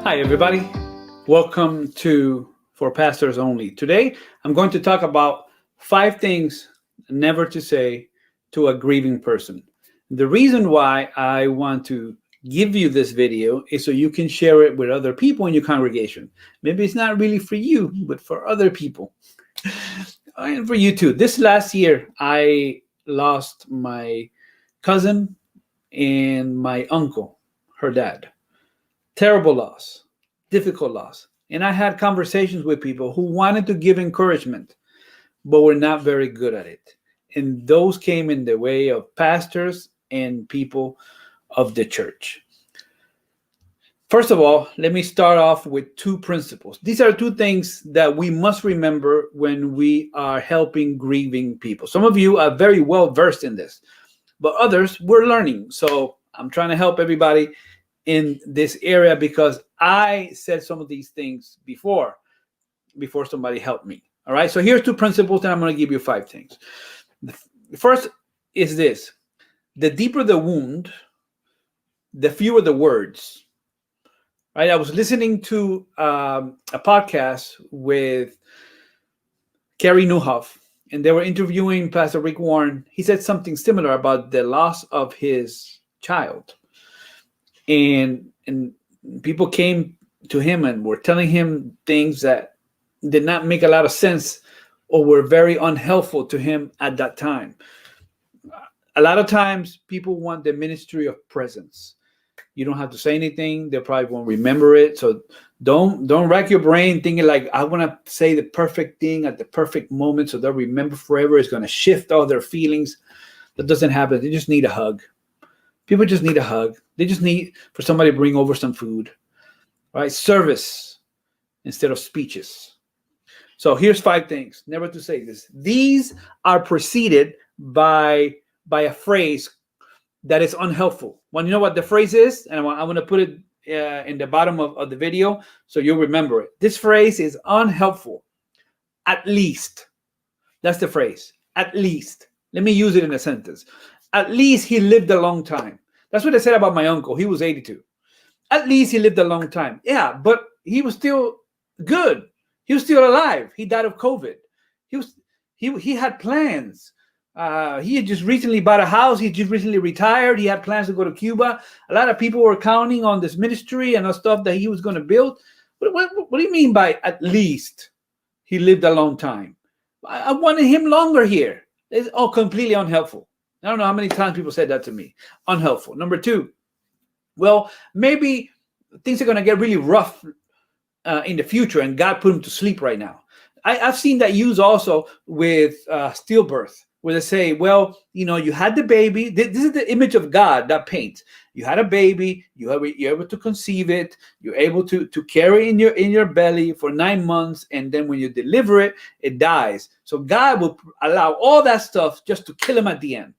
Hi, everybody. Welcome to For Pastors Only. Today, I'm going to talk about 5 things never to say to a grieving person. The reason why I want to give you this video is so you can share it with other people in your congregation. Maybe it's not really for you, but for other people. And for you too. This last year, I lost my cousin and my uncle, her dad. Terrible loss, difficult loss. And I had conversations with people who wanted to give encouragement, but were not very good at it. And those came in the way of pastors and people of the church. First of all, let me start off with 2 principles. These are 2 things that we must remember when we are helping grieving people. Some of you are very well versed in this, but others we're learning. So I'm trying to help everybody in this area because I said some of these things before somebody helped me. All right. So here's 2 principles, and I'm going to give you 5 things. The first is this: the deeper the wound, the fewer the words. Right. I was listening to a podcast with Carrie Newhoff, and they were interviewing Pastor Rick Warren. He said something similar about the loss of his child. And people came to him and were telling him things that did not make a lot of sense or were very unhelpful to him at that time. A lot of times people want the ministry of presence. You don't have to say anything. They probably won't remember it. So don't rack your brain thinking like, I want to say the perfect thing at the perfect moment so they'll remember forever. It's going to shift all their feelings. That doesn't happen. They just need a hug. People just need a hug. They just need for somebody to bring over some food, right? Service instead of speeches. So here's 5 things never to say this. These are preceded by a phrase that is unhelpful. Want to know what the phrase is? And I'm going to put it in the bottom of the video so you'll remember it. This phrase is unhelpful. At least. That's the phrase. At least. Let me use it in a sentence. At least he lived a long time. That's what I said about my uncle. He was 82. At least he lived a long time. Yeah, but he was still good. He was still alive. He died of COVID. He had plans. He had just recently bought a house. He just recently retired. He had plans to go to Cuba. A lot of people were counting on this ministry and the stuff that he was going to build. What do you mean by at least he lived a long time? I wanted him longer here. It's all completely unhelpful. I don't know how many times people said that to me. Unhelpful. Number 2, well, maybe things are going to get really rough in the future, and God put him to sleep right now. I've seen that used also with stillbirth, where they say, well, you had the baby. This is the image of God that paints. You had a baby. You're able to conceive it. You're able to carry it in your belly for 9 months, and then when you deliver it, it dies. So God will allow all that stuff just to kill him at the end.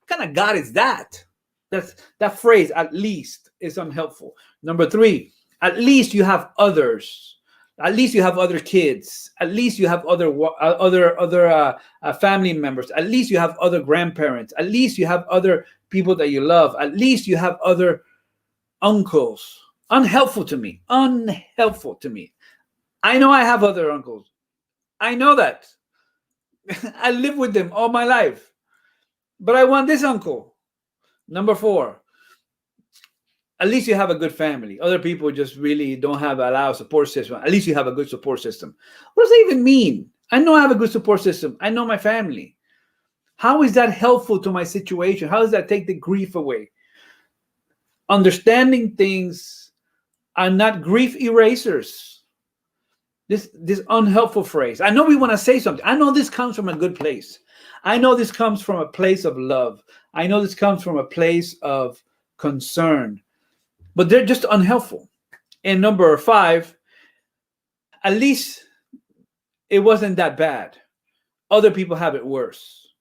What kind of God is that? That phrase, at least, is unhelpful. Number 3, at least you have others. At least you have other kids. At least you have other family members. At least you have other grandparents. At least you have other people that you love. At least you have other uncles. Unhelpful to me. Unhelpful to me. I know I have other uncles. I know that. I live with them all my life. But I want this uncle. Number 4, at least you have a good family. Other people just really don't have a lot of support system. At least you have a good support system. What does that even mean? I know I have a good support system. I know my family. How is that helpful to my situation? How does that take the grief away? Understanding things are not grief erasers. This unhelpful phrase. I know we want to say something. I know this comes from a good place. I know this comes from a place of love. I know this comes from a place of concern. But they're just unhelpful. And number 5, at least it wasn't that bad. Other people have it worse.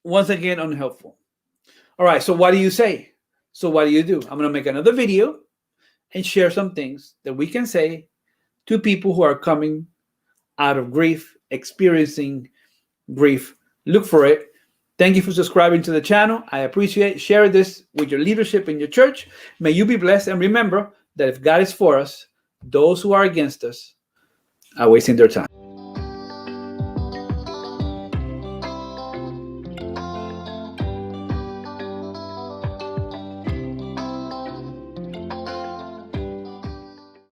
Once again, unhelpful. All right, so what do you say? So what do you do? I'm going to make another video and share some things that we can say to people who are coming out of grief, experiencing grief. Look for it. Thank you for subscribing to the channel. I appreciate it. Share this with your leadership in your church. May you be blessed. And remember, that if God is for us, those who are against us are wasting their time.